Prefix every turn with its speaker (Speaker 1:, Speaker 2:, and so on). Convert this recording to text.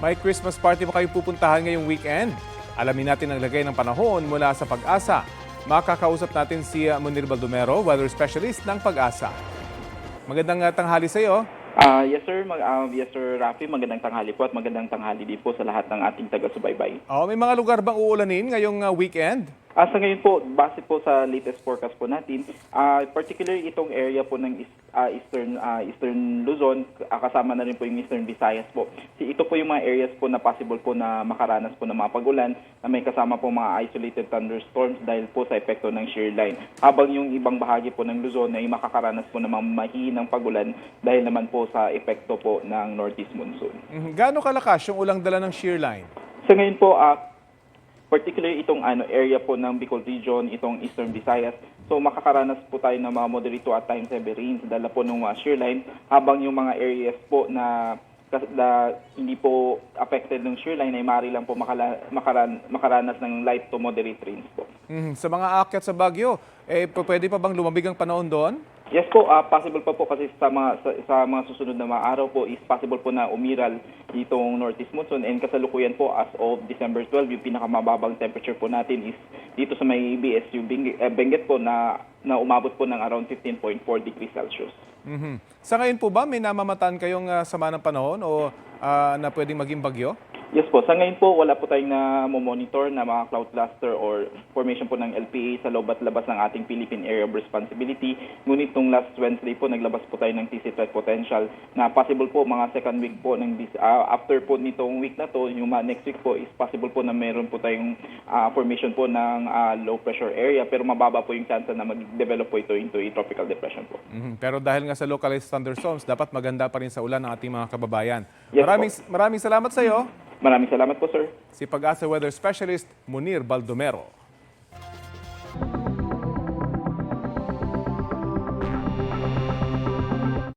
Speaker 1: May Christmas party ba kayong pupuntahan ngayong weekend? Alamin natin ang lagay ng panahon mula sa Pag-asa. Makakausap natin si Munir Baldomero, weather specialist ng Pag-asa. Magandang tanghali sa iyo.
Speaker 2: Yes sir, yes sir Rafi, magandang tanghali po at magandang tanghali din po sa lahat ng ating taga-subaybay.
Speaker 1: May mga lugar bang uulanin ngayong weekend?
Speaker 2: Sa ngayon po, base po sa latest forecast po natin, particularly itong area po ng Eastern Luzon, kasama na rin po yung Eastern Visayas po. Ito po yung mga areas po na possible po na makaranas po ng mga pagulan na may kasama po mga isolated thunderstorms dahil po sa epekto ng shear line. Habang yung ibang bahagi po ng Luzon ay makakaranas po ng mga mahihinang pagulan dahil naman po sa epekto po ng northeast monsoon.
Speaker 1: Gaano kalakas yung ulang dala ng shear line?
Speaker 2: Sa ngayon po, particularly itong area po ng Bicol Region, itong Eastern Visayas. So makakaranas po tayo ng mga moderate to at times heavy rains dala po ng shear line, habang yung mga areas po na hindi po affected ng shear line ay maaari lang po makaranas ng light to moderate rains po.
Speaker 1: Sa mga aakyat sa Baguio, pwede pa bang lumabig ang panahon doon?
Speaker 2: Yes po, possible pa po kasi sa mga susunod na mga araw po is possible po na umiral itong northeast monsoon, and kasalukuyan po as of December 12, yung pinakamababang temperature po natin is dito sa may BSU Benguet po na umabot po ng around 15.4 degrees Celsius.
Speaker 1: Sa ngayon po ba may namamataan kayong sama ng panahon o na pwedeng maging bagyo?
Speaker 2: Yes po, sa ngayon po wala po tayong na-monitor na mga cloud cluster or formation po ng LPA sa loob at labas ng ating Philippine Area of Responsibility. Ngunit nung last Wednesday po naglabas po tayo ng TC threat potential na possible po mga second week po ng after po nitong week na to, yung next week po is possible po na meron po tayong formation po ng low pressure area, pero mababa po yung chance na mag-develop po ito into a tropical depression po.
Speaker 1: Pero dahil nga sa localized thunderstorms, dapat maganda pa rin sa ulan ng ating mga kababayan.
Speaker 2: Yes,
Speaker 1: maraming salamat sa iyo.
Speaker 2: Maraming salamat po, sir.
Speaker 1: Si Pag-asa Weather Specialist Munir Baldomero.